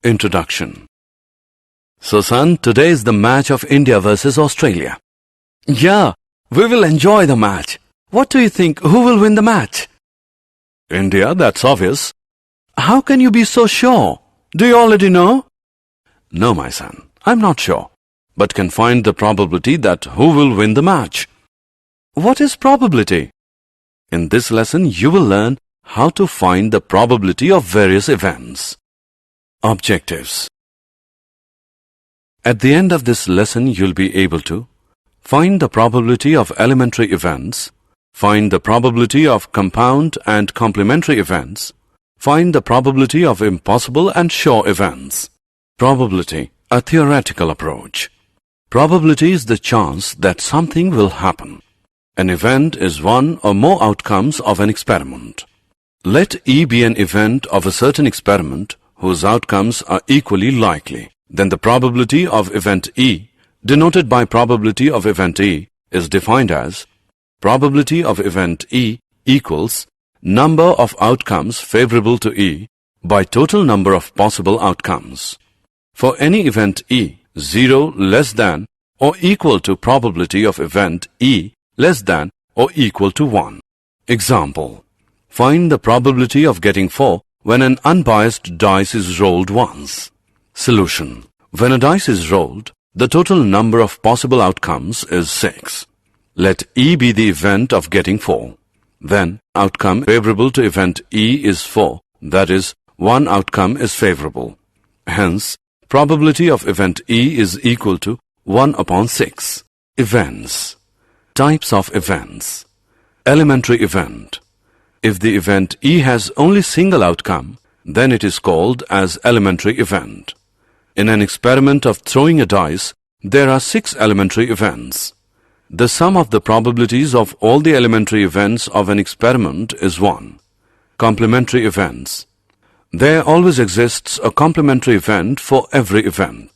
Introduction. So son, today is the match of India versus Australia. Yeah, we will enjoy the match. What do you think, who will win the match? India, that's obvious. How can you be so sure? Do you already know? No, my son, I'm not sure, but can find the probability that who will win the match. What is probability? In this lesson, you will learn how to find the probability of various events. Objectives. At the end of this lesson, you'll be able to find the probability of elementary events, find the probability of compound and complementary events, find the probability of impossible and sure events. Probability, a theoretical approach. Probability is the chance that something will happen. An event is one or more outcomes of an experiment. Let E be an event of a certain experiment whose outcomes are equally likely. Then the probability of event E, denoted by probability of event E, is defined as probability of event E equals number of outcomes favorable to E by total number of possible outcomes. For any event E, 0 less than or equal to probability of event E less than or equal to 1. Example. Find the probability of getting 4 when an unbiased dice is rolled once. Solution. When a dice is rolled, the total number of possible outcomes is 6. Let E be the event of getting 4. Then, outcome favorable to event E is 4, that is, one outcome is favorable. Hence, probability of event E is equal to 1 upon 6. Events. Types of events. Elementary event. If the event E has only single outcome, then it is called as elementary event. In an experiment of throwing a dice, there are 6 elementary events. The sum of the probabilities of all the elementary events of an experiment is 1. Complementary events. There always exists a complementary event for every event.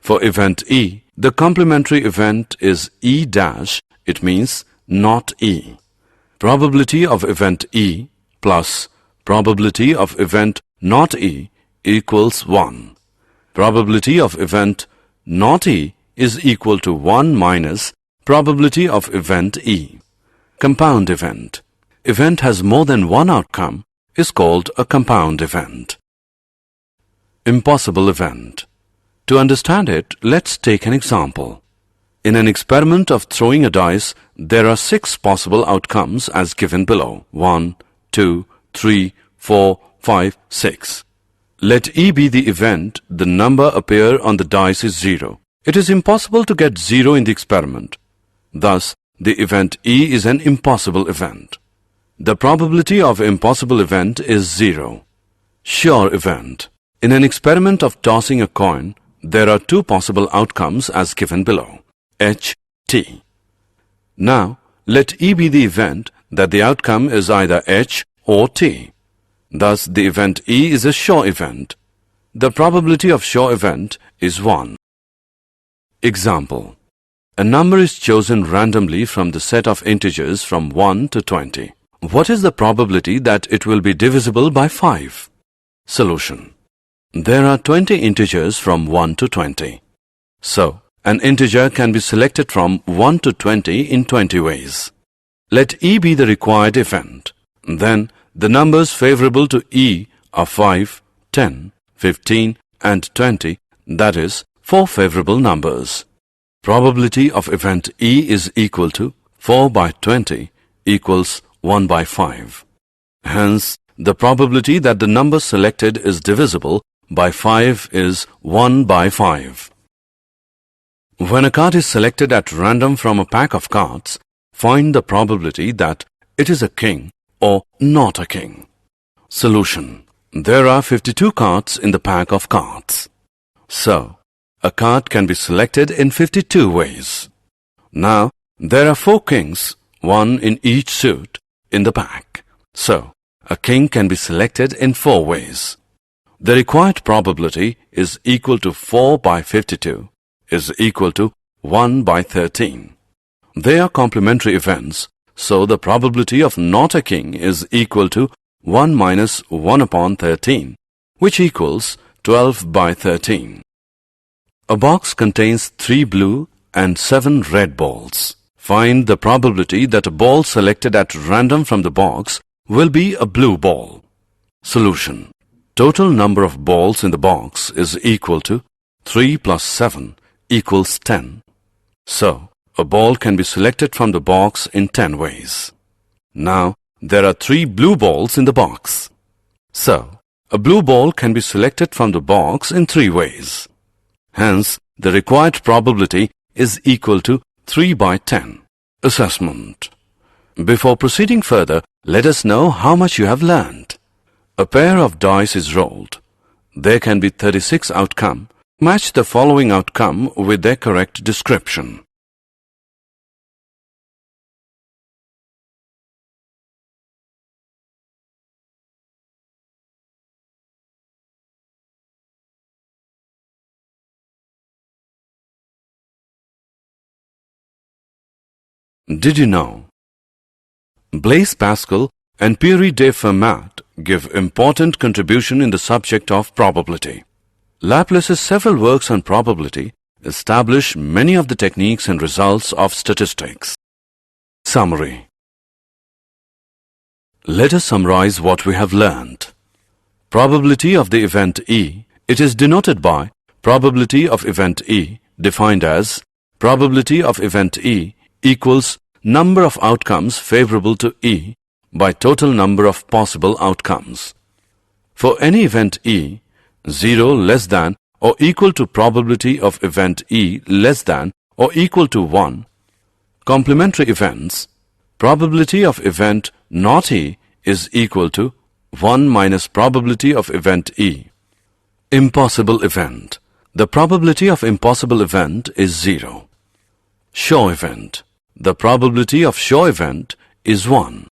For event E, the complementary event is E dash, it means not E. Probability of event E plus probability of event not E equals 1. Probability of event not E is equal to 1 minus probability of event E. Compound event. Event has more than one outcome is called a compound event. Impossible event. To understand it, let's take an example. In an experiment of throwing a dice, there are 6 possible outcomes as given below. 1, 2, 3, 4, 5, 6. Let E be the event, the number appear on the dice is 0. It is impossible to get 0 in the experiment. Thus, the event E is an impossible event. The probability of impossible event is 0. Sure event. In an experiment of tossing a coin, there are 2 possible outcomes as given below. H, T. Now, let E be the event that the outcome is either H or T. Thus, the event E is a sure event. The probability of sure event is 1. Example. A number is chosen randomly from the set of integers from 1 to 20. What is the probability that it will be divisible by 5? Solution. There are 20 integers from 1 to 20. So, an integer can be selected from 1 to 20 in 20 ways. Let E be the required event. Then, the numbers favorable to E are 5, 10, 15 and 20, that is, 4 favorable numbers. Probability of event E is equal to 4 by 20 equals 1 by 5. Hence, the probability that the number selected is divisible by 5 is 1 by 5. When a card is selected at random from a pack of cards, find the probability that it is a king or not a king. Solution. There are 52 cards in the pack of cards. So, a card can be selected in 52 ways. Now, there are 4 kings, 1 in each suit, in the pack. So, a king can be selected in 4 ways. The required probability is equal to 4 by 52 is equal to 1 by 13. They are complementary events, so the probability of not a king is equal to 1 minus 1 upon 13, which equals 12 by 13. A box contains 3 blue and 7 red balls. Find the probability that a ball selected at random from the box will be a blue ball. Solution. Total number of balls in the box is equal to 3 plus 7 equals 10. So, a ball can be selected from the box in 10 ways. Now, there are 3 blue balls in the box. So, a blue ball can be selected from the box in 3 ways. Hence, the required probability is equal to 3 by 10. Assessment. Before proceeding further, let us know how much you have learned. A pair of dice is rolled. There can be 36 outcome. Match the following outcome with their correct description. Did you know? Blaise Pascal and Pierre de Fermat give important contribution in the subject of probability. Laplace's several works on probability establish many of the techniques and results of statistics. Summary. Let us summarize what we have learned. Probability of the event E. It is denoted by probability of event E, defined as probability of event E equals number of outcomes favorable to E by total number of possible outcomes. For any event E, 0 less than or equal to probability of event E less than or equal to 1. Complementary events, probability of event not E is equal to 1 minus probability of event E. Impossible event, the probability of impossible event is 0. Sure event, the probability of sure event is 1.